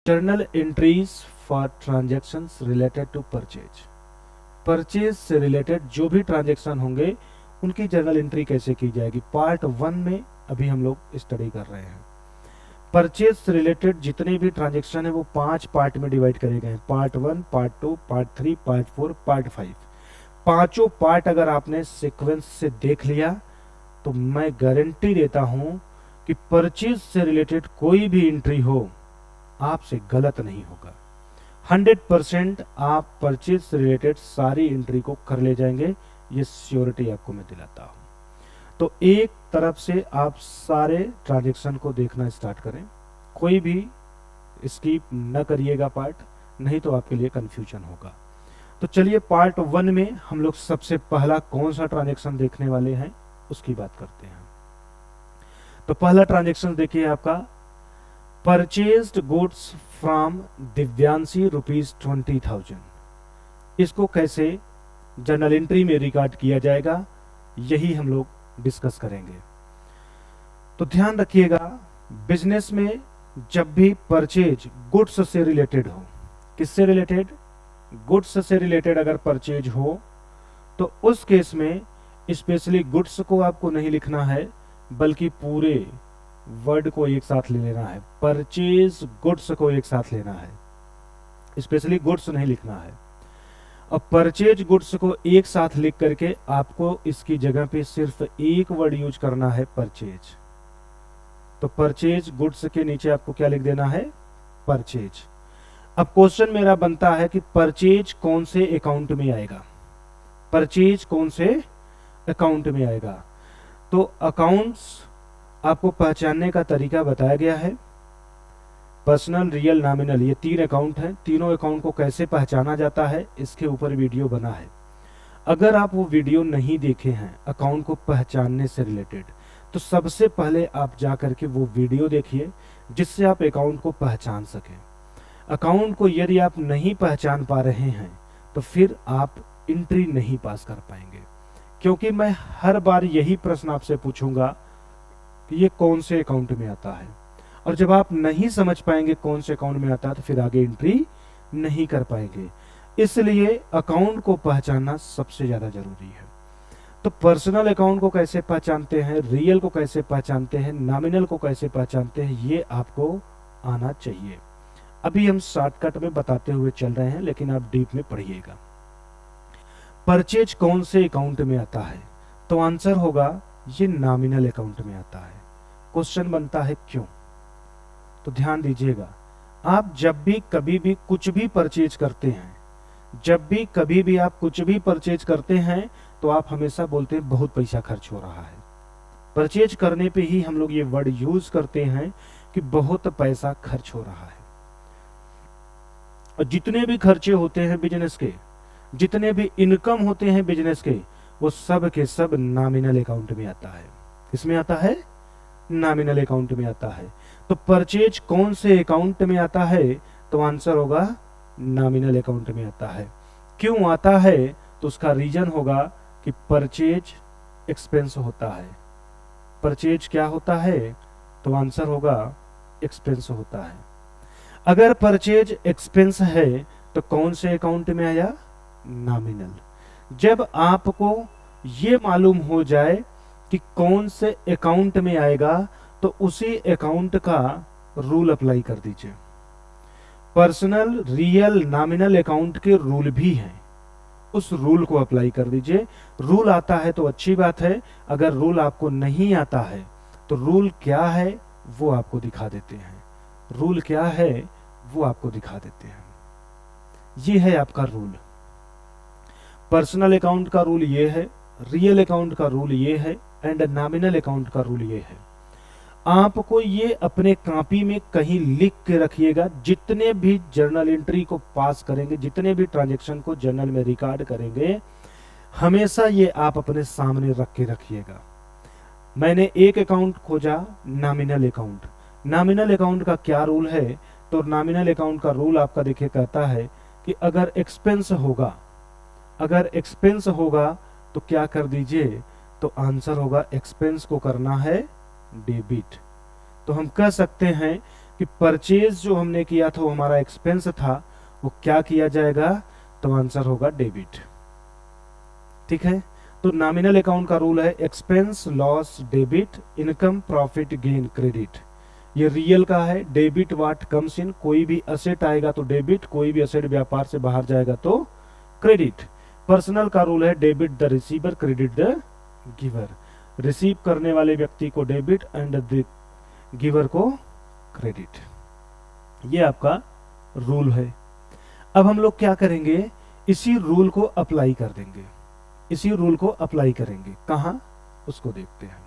Journal entries for transactions related to purchase. Purchase से related जो भी ट्रांजैक्शन होंगे उनकी जर्नल एंट्री कैसे की जाएगी, पार्ट 1 में अभी हम लोग स्टडी कर रहे हैं। परचेज से रिलेटेड जितने भी ट्रांजैक्शन है वो 5 पार्ट में डिवाइड करे गए हैं, part 1, part 2, part 3, part 4, part 5। पांचों पार्ट अगर आपने सीक्वेंस से देख लिया तो मैं गारंटी देता हूं कि परचेज से रिलेटेड कोई भी एंट्री हो आपसे गलत नहीं होगा। 100% आप परचेज से रिलेटेड सारी एंट्री को कर ले जाएंगे, ये श्योरिटी आपको मैं दिलाता हूं। तो एक तरफ से आप सारे ट्रांजैक्शन को देखना स्टार्ट करें, कोई भी स्किप न करिएगा पार्ट, नहीं तो आपके लिए कंफ्यूजन होगा। तो चलिए पार्ट 1 में हम लोग सबसे पहला कौन सा ट्रांजैक्शन देखने वाले हैं उसकी बात करते हैं। तो पहला ट्रांजैक्शन देखिए आपका, परचेज्ड गुड्स फ्रॉम दिव्यांशी ₹20,000। इसको कैसे जर्नल एंट्री में रिकॉर्ड किया जाएगा यही हम लोग डिस्कस करेंगे। तो ध्यान रखिएगा, बिजनेस में जब भी परचेज गुड्स से रिलेटेड हो, किससे रिलेटेड, गुड्स से रिलेटेड अगर परचेज हो तो उस केस में स्पेशली गुड्स को आपको नहीं लिखना है बल्कि पूरे वर्ड को एक साथ ले लेना है। परचेज गुड्स को एक साथ लेना है, स्पेशली गुड्स नहीं लिखना है। अब परचेज गुड्स को एक साथ लिख करके आपको इसकी जगह पे सिर्फ एक वर्ड यूज करना है, परचेज। तो परचेज गुड्स के नीचे आपको क्या लिख देना है, परचेज। अब क्वेश्चन मेरा बनता है कि परचेज कौन से अकाउंट में आएगा, परचेज कौन से अकाउंट में आएगा। तो अकाउंट्स आपको पहचानने का तरीका बताया गया है, पर्सनल, रियल, नॉमिनल, ये 3 अकाउंट हैं। तीनों अकाउंट को कैसे पहचाना जाता है इसके ऊपर वीडियो बना है। अगर आप वो वीडियो नहीं देखे हैं अकाउंट को पहचानने से रिलेटेड, तो सबसे पहले आप जा करके वो वीडियो देखिए जिससे आप अकाउंट को पहचान सकें। अकाउंट को यदि आप नहीं पहचान पा रहे हैं तो फिर आप एंट्री नहीं पास कर पाएंगे, क्योंकि मैं हर बार यही प्रश्न आपसे पूछूंगा कि ये कौन से अकाउंट में आता है, और जब आप नहीं समझ पाएंगे कौन से अकाउंट में आता है तो फिर आगे एंट्री नहीं कर पाएंगे। इसलिए अकाउंट को पहचानना सबसे ज्यादा जरूरी है। तो पर्सनल अकाउंट को कैसे पहचानते हैं, रियल को कैसे पहचानते हैं, नॉमिनल को कैसे पहचानते हैं, ये आपको आना चाहिए। अभी हम शॉर्टकट में बताते हुए चल रहे हैं, लेकिन आप डीप में पढ़िएगा। परचेज कौन से अकाउंट में आता है, तो आंसर होगा ये नॉमिनल अकाउंट में आता है। क्वेश्चन बनता है क्यों, तो ध्यान दीजिएगा। आप जब भी कभी भी कुछ भी परचेज करते हैं, जब भी कभी भी आप कुछ भी परचेज करते हैं तो आप हमेशा बोलते हैं बहुत पैसा खर्च हो रहा है। परचेज करने पे ही हम लोग ये वर्ड यूज करते हैं कि बहुत पैसा खर्च हो रहा है। और जितने भी खर्चे होते हैं बिजनेस के, जितने भी इनकम होते हैं बिजनेस के, वो सब के सब नॉमिनल अकाउंट में आता है। किसमें आता है, नॉमिनल अकाउंट में आता है। तो परचेज कौन से अकाउंट में आता है, तो आंसर होगा नॉमिनल अकाउंट में आता है। क्यों आता है, तो उसका रीजन होगा कि परचेज एक्सपेंस होता है। परचेज क्या होता है, तो आंसर होगा एक्सपेंस होता है। अगर परचेज एक्सपेंस है तो कौन से अकाउंट में आया, नॉमिनल। जब आपको ये मालूम हो जाए कि कौन से अकाउंट में आएगा तो उसी अकाउंट का रूल अप्लाई कर दीजिए। पर्सनल, रियल, नॉमिनल अकाउंट के रूल भी हैं, उस रूल को अप्लाई कर दीजिए। रूल आता है तो अच्छी बात है, अगर रूल आपको नहीं आता है तो रूल क्या है वो आपको दिखा देते हैं। रूल क्या है वो आपको दिखा देते हैं। ये है आपका रूल। पर्सनल अकाउंट का रूल ये है, रियल अकाउंट का रूल ये है, एंड नॉमिनल अकाउंट का रूल ये है। आपको ये अपने कॉपी में कहीं लिख के रखिएगा। जितने भी जर्नल एंट्री को पास करेंगे, जितने भी ट्रांजैक्शन को जर्नल में रिकॉर्ड करेंगे, हमेशा ये आप अपने सामने रख के रखिएगा। मैंने एक अकाउंट खोजा, नॉमिनल अकाउंट। नॉमिनल अकाउंट का क्या रूल है, तो नॉमिनल अकाउंट का रूल आपका देखिए कहता है कि अगर एक्सपेंस होगा, अगर एक्सपेंस होगा तो क्या कर दीजिए, तो आंसर होगा एक्सपेंस को करना है डेबिट। तो हम कह सकते हैं कि परचेज जो हमने किया था वो हमारा एक्सपेंस था, वो क्या किया जाएगा, तो आंसर होगा डेबिट। ठीक है, तो नॉमिनल अकाउंट का रूल है expense loss debit, income profit gain credit. ये रियल का है, डेबिट व्हाट कम्स इन, कोई भी असेट आएगा तो डेबिट, कोई भी असेट व्यापार से बाहर जाएगा तो क्रेडिट। पर्सनल का रूल है debit the receiver credit the giver, receive करने वाले व्यक्ति को डेबिट एंड द गिवर को क्रेडिट। ये आपका रूल है। अब हम लोग क्या करेंगे, इसी रूल को अप्लाई कर देंगे, इसी रूल को अप्लाई करेंगे। कहां, उसको देखते हैं।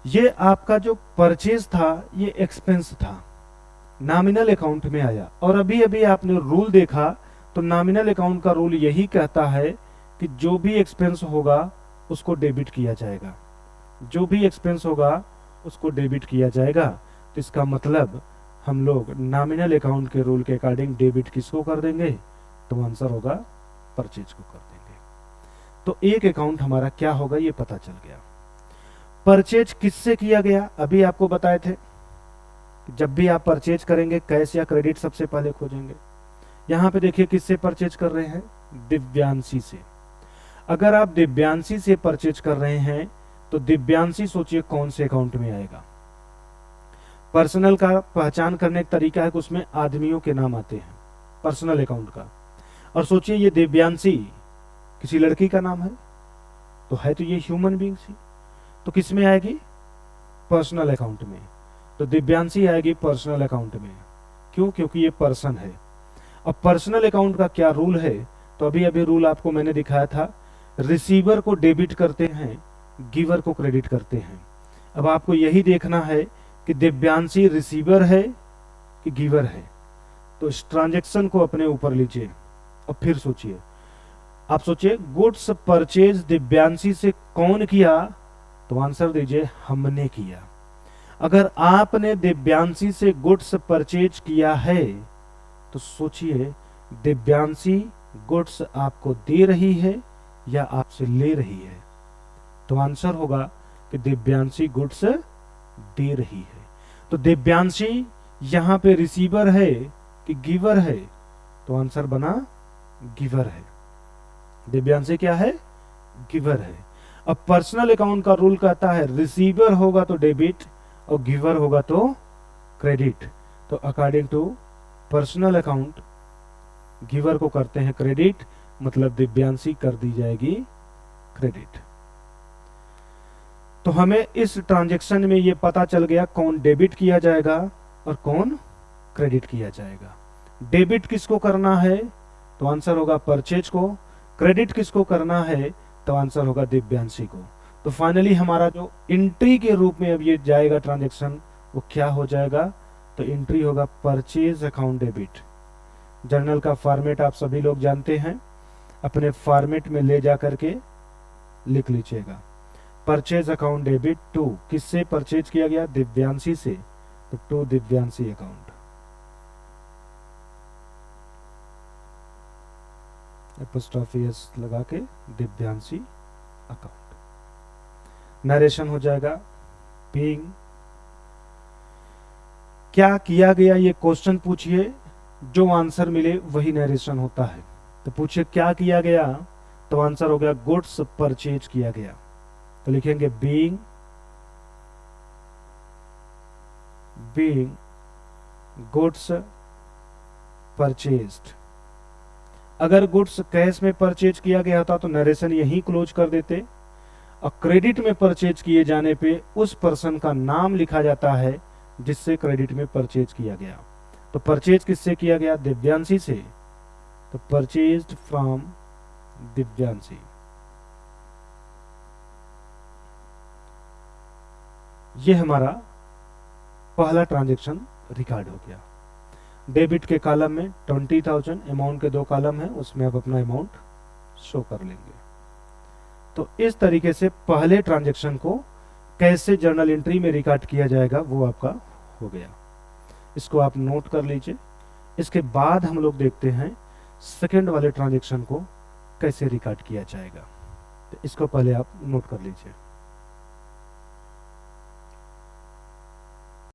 ये आपका जो परचेज था ये एक्सपेंस था, नॉमिनल अकाउंट में आया, और अभी अभी आपने रूल देखा तो नॉमिनल अकाउंट का रूल यही कहता है कि जो भी एक्सपेंस होगा उसको डेबिट किया जाएगा, जो भी एक्सपेंस होगा उसको डेबिट किया जाएगा। तो इसका मतलब हम लोग नॉमिनल अकाउंट के रूल के अकॉर्डिंग डेबिट किसको कर देंगे, तो आंसर होगा परचेज को कर देंगे। तो एक अकाउंट हमारा क्या होगा ये पता चल गया। परचेज किससे किया गया, अभी आपको बताए थे, जब भी आप परचेज करेंगे कैश या क्रेडिट सबसे पहले खोजेंगे। यहां पे देखिए किससे परचेज कर रहे हैं, दिव्यांशी से। अगर आप दिव्यांशी से परचेज कर रहे हैं तो दिव्यांशी सोचिए कौन से अकाउंट में आएगा। पर्सनल का पहचान करने का तरीका है कि उसमें आदमियों के नाम आते हैं, पर्सनल अकाउंट का। और सोचिए ये दिव्यांशी किसी लड़की का नाम है, तो है तो ये ह्यूमन बीइंग सी, तो किस में आएगी, पर्सनल अकाउंट में। तो दिव्यांशी आएगी पर्सनल अकाउंट में, क्यों, क्योंकि ये पर्सन है। अब पर्सनल अकाउंट का क्या रूल है, तो अभी अभी रूल आपको मैंने दिखाया था, रिसीवर को डेबिट करते हैं, गिवर को क्रेडिट करते हैं। अब आपको यही देखना है कि दिव्यांशी रिसीवर है कि गिवर है। तो इस ट्रांजैक्शन को अपने ऊपर लीजिए और फिर सोचिए। आप सोचिए गुड्स परचेज दिव्यांशी से कौन किया, तो आंसर दीजिए हमने किया। अगर आपने दिव्यांशी से गुड्स परचेज किया है तो सोचिए दिव्यांशी गुड्स आपको दे रही है या आपसे ले रही है, तो आंसर होगा कि दिव्यांशी गुड्स दे रही है। तो दिव्यांशी यहां पे रिसीवर है कि गिवर है, तो आंसर बना गिवर है। दिव्यांशी क्या है, गिवर है। अब पर्सनल अकाउंट का रूल कहता है रिसीवर होगा तो डेबिट और गिवर होगा तो क्रेडिट। तो according to personal account giver को करते हैं क्रेडिट, मतलब दिव्यांशी कर दी जाएगी क्रेडिट। तो हमें इस ट्रांजैक्शन में ये पता चल गया कौन डेबिट किया जाएगा और कौन क्रेडिट किया जाएगा। डेबिट किसको करना है, तो आंसर होगा परचेज को। क्रेडिट किसको करना है, तो आंसर होगा दिव्यांशी को। तो फाइनली हमारा जो एंट्री के रूप में अब ये जाएगा ट्रांजैक्शन, वो क्या हो जाएगा, तो एंट्री होगा परचेज अकाउंट डेबिट। जर्नल का फॉर्मेट आप सभी लोग जानते हैं, अपने फॉर्मेट में ले जा करके लिख लीजिएगा। परचेज अकाउंट डेबिट टू, किससे परचेज किया गया, दिव्यांशी से, तो to Divyanshi account. Apostrophe S लगा के दिव्यांशी अकाउंट। नरेशन हो जाएगा बीइंग, क्या किया गया ये क्वेश्चन पूछिए, जो आंसर मिले वही नरेशन होता है। तो पूछिए क्या किया गया, तो आंसर हो गया गुड्स परचेज किया गया। तो लिखेंगे बीइंग गुड्स परचेज्ड। अगर गुड्स कैश में परचेज किया गया होता तो नरेशन यही क्लोज कर देते। और क्रेडिट में परचेज किए जाने पे उस पर्सन का नाम लिखा जाता है जिससे क्रेडिट में परचेज किया गया। तो परचेज किससे किया गया, दिव्यांशी से, तो परचेज्ड फ्रॉम दिव्यांशी। ये हमारा पहला ट्रांजैक्शन रिकॉर्ड हो गया। डेबिट के कॉलम में 20,000, अमाउंट के 2 कॉलम है, उसमें आप अपना अमाउंट शो कर लेंगे। तो इस तरीके से पहले ट्रांजैक्शन को कैसे जर्नल एंट्री में रिकॉर्ड किया जाएगा वो आपका हो गया। इसको आप नोट कर लीजिए। इसके बाद हम लोग देखते हैं सेकंड वाले ट्रांजैक्शन को कैसे रिकॉर्ड किया जाएगा। तो इसको पहले आप नोट कर लीजिए।